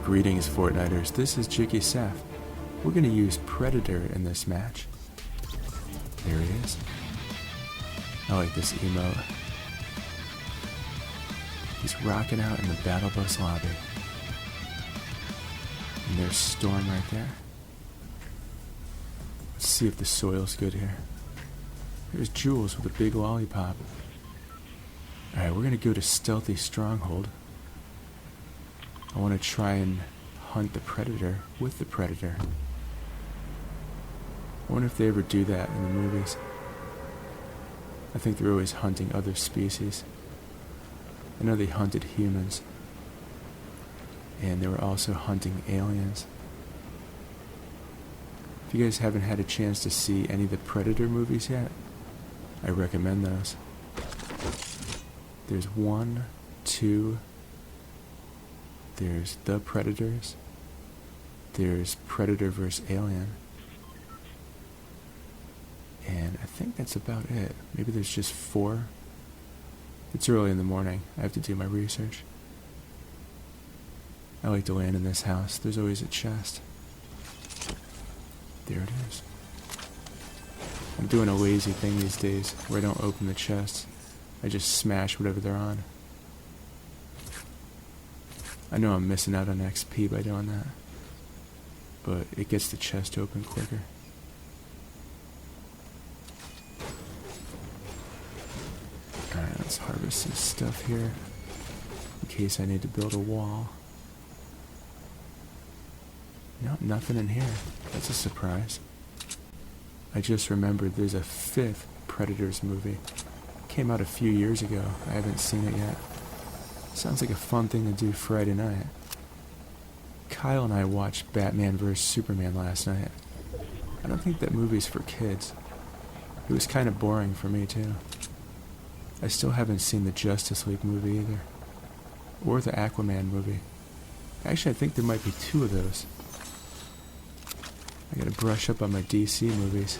Greetings, Fortniters. This is JikkySef. We're going to use Predator in this match. There he is. I like this emote. He's rocking out in the battle bus lobby. And there's Storm right there. Let's see if the soil's good here. There's Jules with a big lollipop. Alright, we're going to go to Stealthy Stronghold. I want to try and hunt the Predator with the Predator. I wonder if they ever do that in the movies. I think they're always hunting other species. I know they hunted humans. And they were also hunting aliens. If you guys haven't had a chance to see any of the Predator movies yet, I recommend those. There's 1, 2... There's The Predators. There's Predator vs. Alien. And I think that's about it. Maybe there's just 4. It's early in the morning. I have to do my research. I like to land in this house. There's always a chest. There it is. I'm doing a lazy thing these days where I don't open the chests. I just smash whatever they're on. I know I'm missing out on XP by doing that, but it gets the chest open quicker. Alright, let's harvest some stuff here, in case I need to build a wall. No, nothing in here. That's a surprise. I just remembered there's a 5th Predators movie. Came out a few years ago. I haven't seen it yet. Sounds like a fun thing to do Friday night. Kyle and I watched Batman vs. Superman last night. I don't think that movie's for kids. It was kind of boring for me too. I still haven't seen the Justice League movie either. Or the Aquaman movie. Actually, I think there might be 2 of those. I gotta brush up on my DC movies.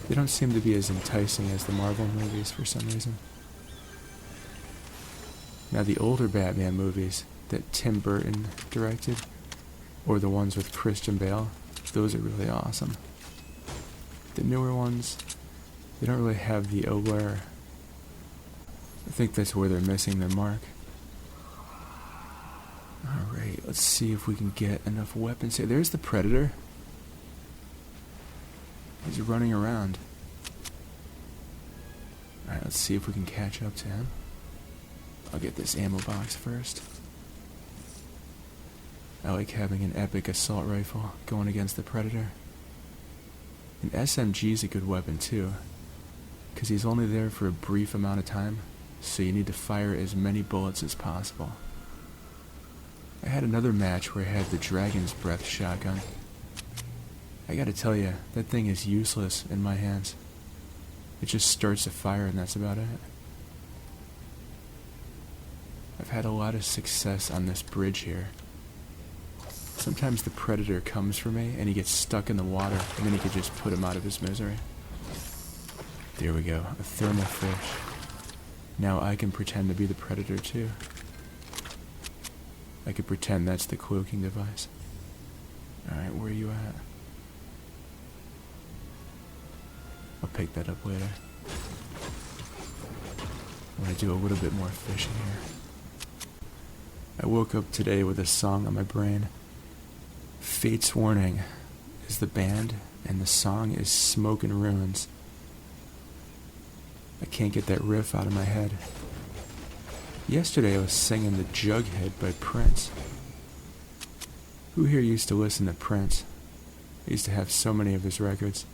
They don't seem to be as enticing as the Marvel movies for some reason. Now the older Batman movies that Tim Burton directed, or the ones with Christian Bale, those are really awesome. The newer ones, they don't really have the allure. I think that's where they're missing their mark. Alright, let's see if we can get enough weapons here. There's the Predator. He's running around. Alright, let's see if we can catch up to him. I'll get this ammo box first. I like having an epic assault rifle going against the Predator. An SMG's a good weapon too, because he's only there for a brief amount of time, so you need to fire as many bullets as possible. I had another match where I had the Dragon's Breath shotgun. I gotta tell you, that thing is useless in my hands. It just starts a fire and that's about it. I've had a lot of success on this bridge here. Sometimes the Predator comes for me and he gets stuck in the water and then you can just put him out of his misery. There we go, a thermal fish. Now I can pretend to be the Predator too. I could pretend that's the cloaking device. Alright, where are you at? I'll pick that up later. I want to do a little bit more fishing here. I woke up today with a song on my brain. Fate's Warning is the band, and the song is Smoke and Ruins. I can't get that riff out of my head. Yesterday I was singing The Jughead by Prince. Who here used to listen to Prince? I used to have so many of his records.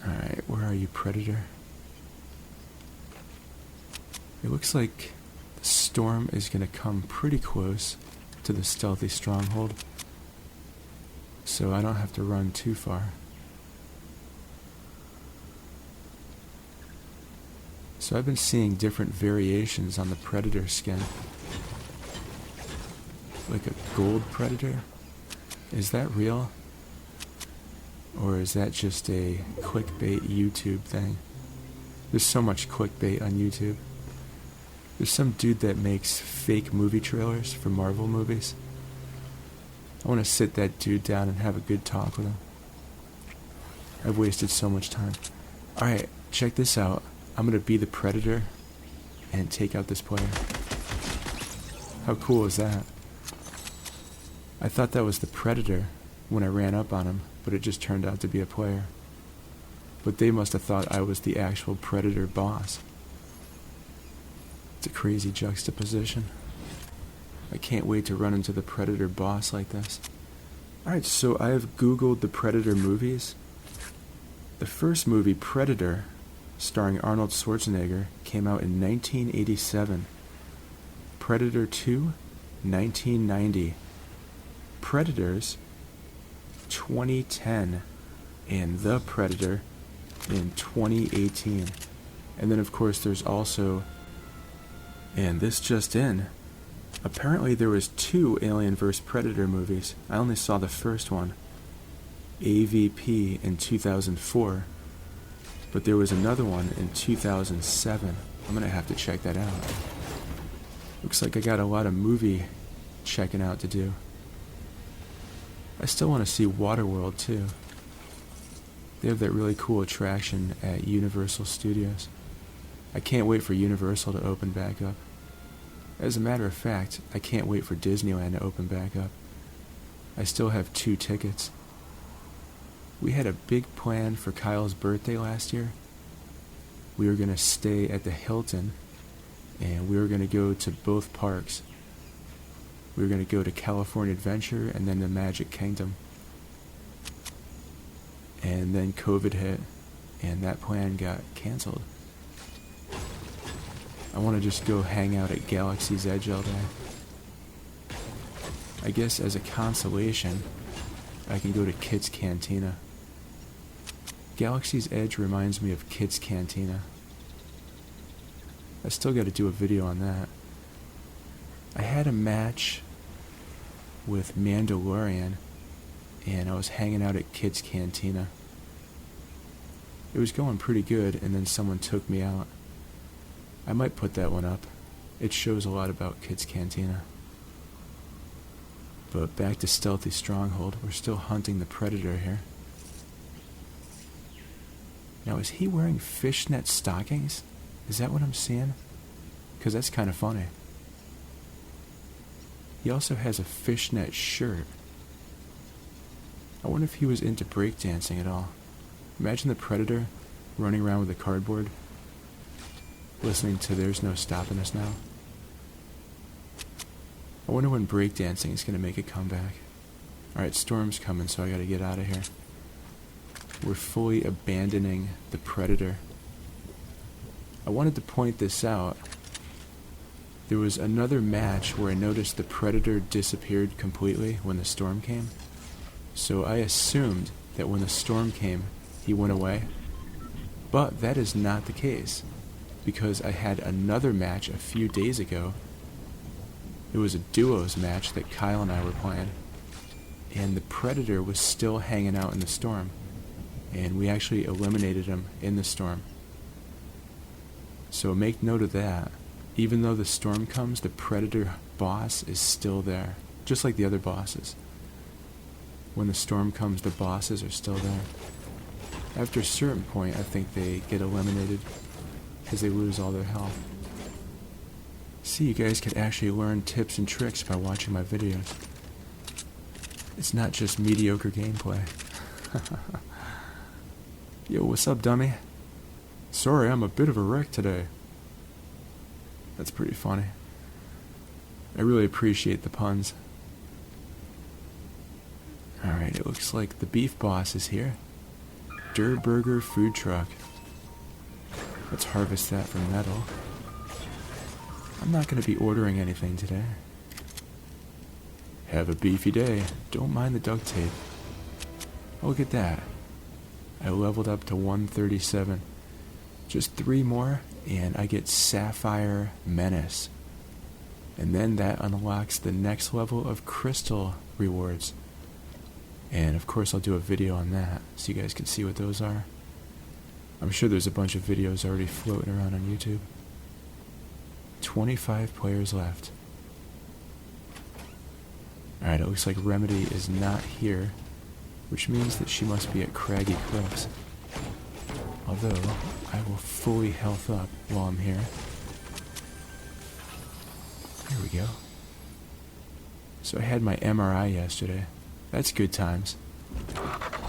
Alright, where are you, Predator? It looks like the storm is going to come pretty close to the Stealthy Stronghold, so I don't have to run too far. So I've been seeing different variations on the Predator skin. Like a gold Predator? Is that real? Or is that just a clickbait YouTube thing? There's so much clickbait on YouTube. There's some dude that makes fake movie trailers for Marvel movies. I want to sit that dude down and have a good talk with him. I've wasted so much time. Alright, check this out. I'm going to be the Predator and take out this player. How cool is that? I thought that was the Predator when I ran up on him, but it just turned out to be a player. But they must have thought I was the actual Predator boss. It's a crazy juxtaposition. I can't wait to run into the Predator boss like this. Alright, so I have Googled the Predator movies. The first movie, Predator, starring Arnold Schwarzenegger, came out in 1987. Predator 2, 1990. Predators, 2010. And The Predator in 2018. And then of course there's also, and this just in, apparently there was 2 Alien vs. Predator movies. I only saw the first one, AVP, in 2004. But there was another one in 2007. I'm gonna have to check that out. Looks like I got a lot of movie checking out to do. I still want to see Waterworld too. They have that really cool attraction at Universal Studios. I can't wait for Universal to open back up. As a matter of fact, I can't wait for Disneyland to open back up. I still have 2 tickets. We had a big plan for Kyle's birthday last year. We were going to stay at the Hilton, and we were going to go to both parks. We were going to go to California Adventure and then the Magic Kingdom. And then COVID hit, and that plan got canceled. I want to just go hang out at Galaxy's Edge all day. I guess as a consolation, I can go to Kit's Cantina. Galaxy's Edge reminds me of Kit's Cantina. I still got to do a video on that. I had a match with Mandalorian, and I was hanging out at Kit's Cantina. It was going pretty good, and then someone took me out. I might put that one up. It shows a lot about Kit's Cantina. But back to Stealthy Stronghold. We're still hunting the Predator here. Now, is he wearing fishnet stockings? Is that what I'm seeing? Because that's kind of funny. He also has a fishnet shirt. I wonder if he was into breakdancing at all. Imagine the Predator running around with a cardboard, listening to There's No Stopping Us Now. I wonder when breakdancing is going to make a comeback. Alright, storm's coming, so I gotta get out of here. We're fully abandoning the Predator. I wanted to point this out. There was another match where I noticed the Predator disappeared completely when the storm came. So I assumed that when the storm came, he went away. But that is not the case, because I had another match a few days ago. It was a duos match that Kyle and I were playing, and the Predator was still hanging out in the storm, and we actually eliminated him in the storm. So make note of that. Even though the storm comes, the Predator boss is still there, just like the other bosses. When the storm comes, the bosses are still there. After a certain point, I think they get eliminated because they lose all their health. See, you guys could actually learn tips and tricks by watching my videos. It's not just mediocre gameplay. Yo, what's up, dummy? Sorry, I'm a bit of a wreck today. That's pretty funny. I really appreciate the puns. Alright, it looks like the beef boss is here. Der Burger food truck. Let's harvest that for metal. I'm not going to be ordering anything today. Have a beefy day. Don't mind the duct tape. Oh, look at that. I leveled up to 137. Just 3 more, and I get Sapphire Menace. And then that unlocks the next level of crystal rewards. And of course I'll do a video on that, so you guys can see what those are. I'm sure there's a bunch of videos already floating around on YouTube. 25 players left. Alright, it looks like Remedy is not here, which means that she must be at Craggy Cliffs. Although, I will fully health up while I'm here. There we go. So I had my MRI yesterday. That's good times.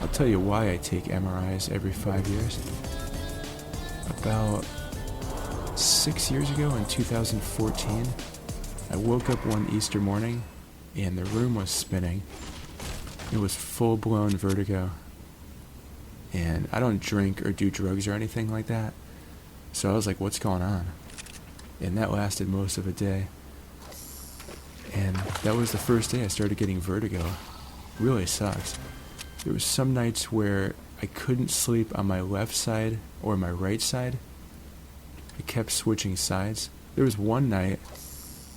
I'll tell you why I take MRIs every 5 years. About 6 years ago in 2014, I woke up one Easter morning and the room was spinning. It was full-blown vertigo. And I don't drink or do drugs or anything like that. So I was like, what's going on? And that lasted most of a day. And that was the first day I started getting vertigo. Really sucks. There was some nights where I couldn't sleep on my left side or my right side. I kept switching sides. There was one night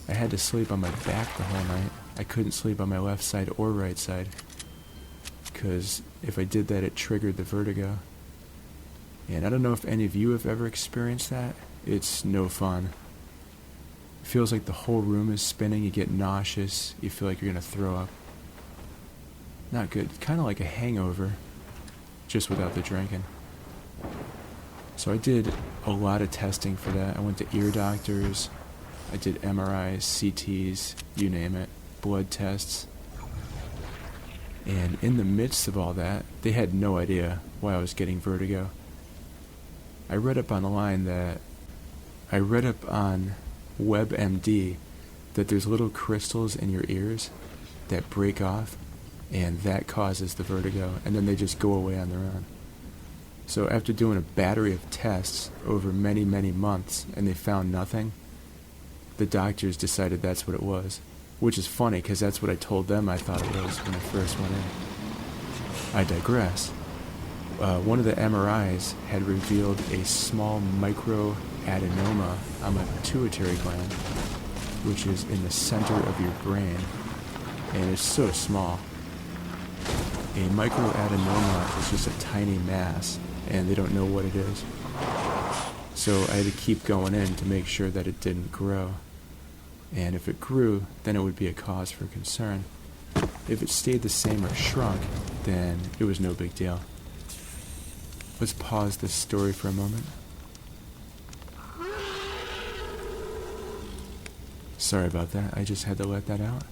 I had to sleep on my back the whole night. I couldn't sleep on my left side or right side, because if I did that, it triggered the vertigo. And I don't know if any of you have ever experienced that. It's no fun. It feels like the whole room is spinning. You get nauseous. You feel like you're going to throw up. Not good. Kind of like a hangover, just without the drinking. So I did a lot of testing for that. I went to ear doctors. I did MRIs, CTs, you name it, blood tests. And in the midst of all that, they had no idea why I was getting vertigo. I read up on WebMD that there's little crystals in your ears that break off, and that causes the vertigo, and then they just go away on their own. So after doing a battery of tests over many, many months, and they found nothing, the doctors decided that's what it was. Which is funny, because that's what I told them I thought it was when I first went in. I digress. One of the MRIs had revealed a small microadenoma on my pituitary gland, which is in the center of your brain, and it's so small. A microadenoma is just a tiny mass, and they don't know what it is. So I had to keep going in to make sure that it didn't grow. And if it grew, then it would be a cause for concern. If it stayed the same or shrunk, then it was no big deal. Let's pause this story for a moment. Sorry about that, I just had to let that out.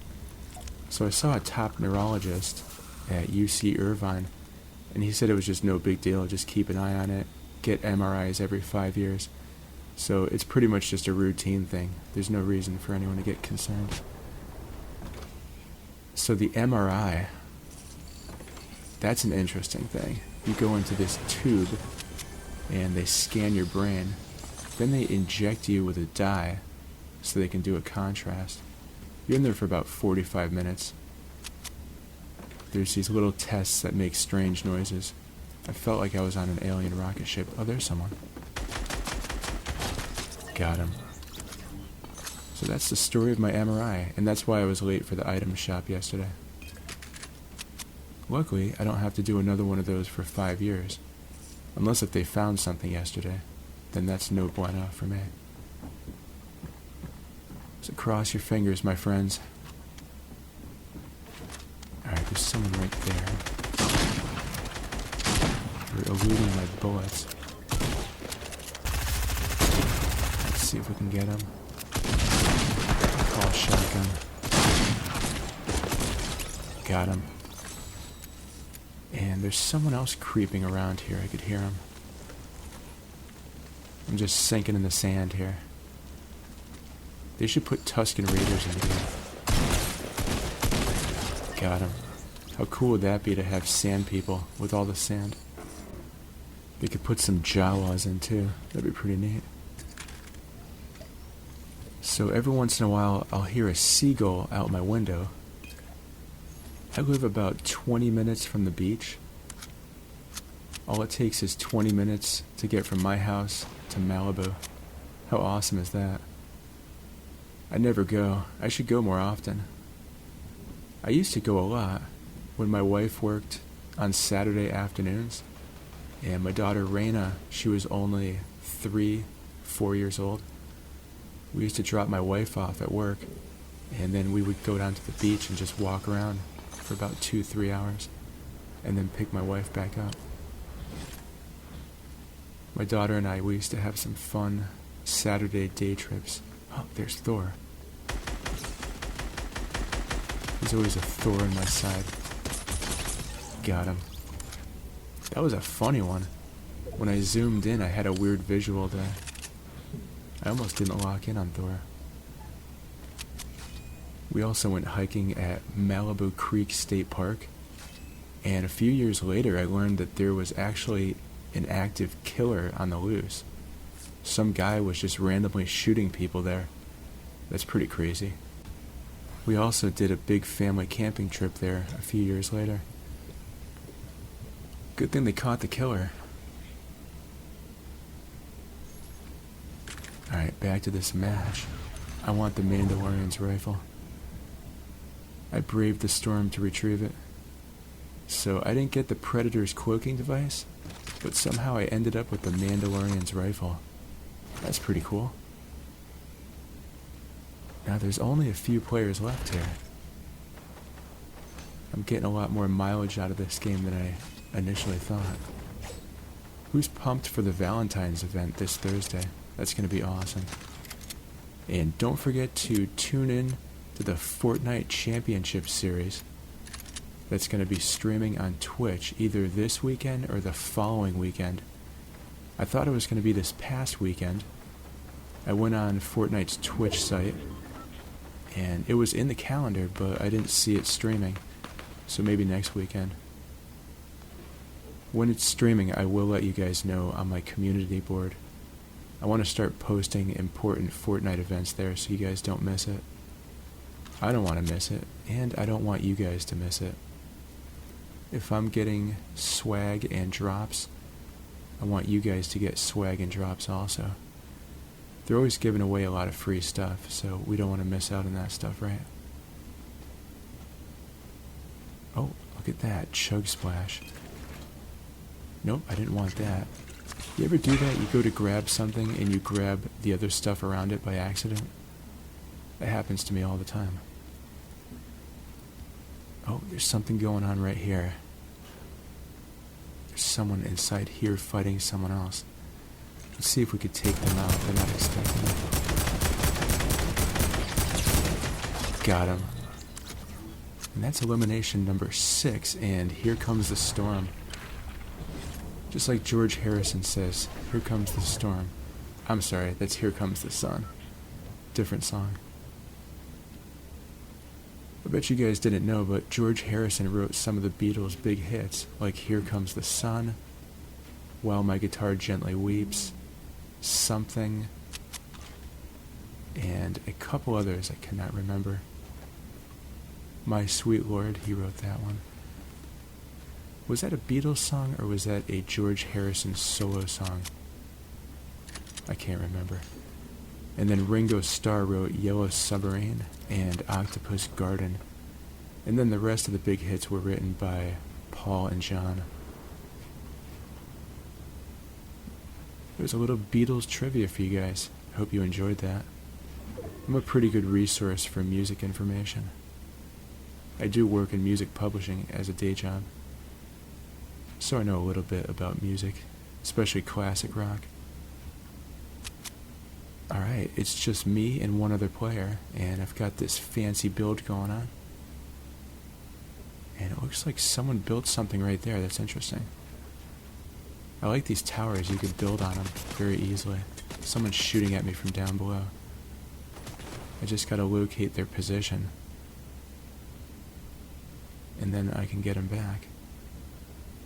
So I saw a top neurologist at UC Irvine, and he said it was just no big deal, just keep an eye on it, get MRIs every 5 years. So it's pretty much just a routine thing. There's no reason for anyone to get concerned. So the MRI, that's an interesting thing. You go into this tube and they scan your brain. Then they inject you with a dye so they can do a contrast. You're in there for about 45 minutes. There's these little tests that make strange noises. I felt like I was on an alien rocket ship. Oh, there's someone. Got him. So that's the story of my MRI, and that's why I was late for the item shop yesterday. Luckily, I don't have to do another one of those for 5 years. Unless if they found something yesterday, then that's no bueno for me. So cross your fingers, my friends. Alright, there's someone right there. You're eluding my bullets. Let's see if we can get him. Call a shotgun. Got him. And there's someone else creeping around here. I could hear him. I'm just sinking in the sand here. They should put Tusken Raiders in the game. Got him. How cool would that be to have sand people with all the sand? They could put some Jawas in too. That'd be pretty neat. So every once in a while, I'll hear a seagull out my window. I live about 20 minutes from the beach. All it takes is 20 minutes to get from my house to Malibu. How awesome is that? I never go. I should go more often. I used to go a lot when my wife worked on Saturday afternoons, and my daughter Raina, she was only 3, 4 years old. We used to drop my wife off at work, and then we would go down to the beach and just walk around for about 2-3 hours, and then pick my wife back up. My daughter and I, we used to have some fun Saturday day trips. Oh, there's Thor. There's always a Thor in my side. Got him. That was a funny one. When I zoomed in, I had a weird visual there. I almost didn't lock in on Thor. We also went hiking at Malibu Creek State Park, and a few years later I learned that there was actually an active killer on the loose. Some guy was just randomly shooting people there. That's pretty crazy. We also did a big family camping trip there a few years later. Good thing they caught the killer. Alright, back to this match. I want the Mandalorian's rifle. I braved the storm to retrieve it. So I didn't get the Predator's cloaking device, but somehow I ended up with the Mandalorian's rifle. That's pretty cool. Now there's only a few players left here. I'm getting a lot more mileage out of this game than I initially thought. Who's pumped for the Valentine's event this Thursday? That's going to be awesome. And don't forget to tune in to the Fortnite Championship Series. That's going to be streaming on Twitch either this weekend or the following weekend. I thought it was going to be this past weekend. I went on Fortnite's Twitch site, and it was in the calendar, but I didn't see it streaming. So maybe next weekend. When it's streaming, I will let you guys know on my community board. I want to start posting important Fortnite events there so you guys don't miss it. I don't want to miss it, and I don't want you guys to miss it. If I'm getting swag and drops, I want you guys to get swag and drops also. They're always giving away a lot of free stuff, so we don't want to miss out on that stuff, right? Oh, look at that, Chug Splash. Nope, I didn't want that. You ever do that? You go to grab something and you grab the other stuff around it by accident? That happens to me all the time. Oh, there's something going on right here. There's someone inside here fighting someone else. Let's see if we could take them out. They're not expecting it. Got him. And that's elimination number 6, and here comes the storm. Just like George Harrison says, here comes the storm. I'm sorry, that's Here Comes the Sun. Different song. I bet you guys didn't know, but George Harrison wrote some of the Beatles' big hits, like Here Comes the Sun, While My Guitar Gently Weeps, Something, and a couple others I cannot remember. My Sweet Lord, he wrote that one. Was that a Beatles song, or was that a George Harrison solo song? I can't remember. And then Ringo Starr wrote Yellow Submarine and Octopus Garden. And then the rest of the big hits were written by Paul and John. There's a little Beatles trivia for you guys. I hope you enjoyed that. I'm a pretty good resource for music information. I do work in music publishing as a day job, so I know a little bit about music, especially classic rock. Alright, it's just me and one other player, and I've got this fancy build going on. And it looks like someone built something right there. That's interesting. I like these towers. You could build on them very easily. Someone's shooting at me from down below. I just gotta locate their position, and then I can get them back.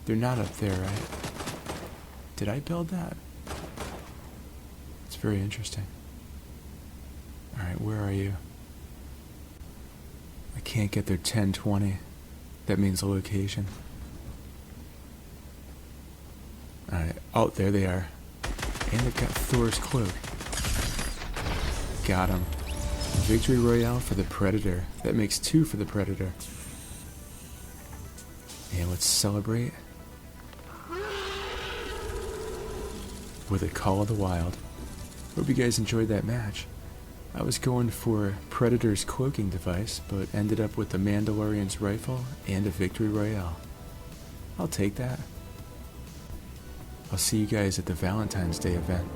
They're not up there, right? Did I build that? It's very interesting. Alright, where are you? I can't get their 1020. That means a location. Alright, oh, there they are. And they've got Thor's cloak. Got him. Victory Royale for the Predator. That makes 2 for the Predator. And let's celebrate with a Call of the Wild. Hope you guys enjoyed that match. I was going for Predator's cloaking device, but ended up with the Mandalorian's rifle and a Victory Royale. I'll take that. I'll see you guys at the Valentine's Day event.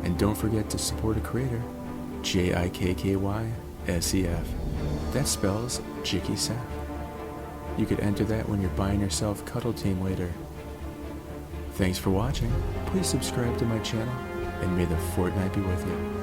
And don't forget to support a creator, JikkySef. That spells JikkySef. You could enter that when you're buying yourself Cuddle Team later. Thanks for watching. Please subscribe to my channel, and may the Fortnite be with you.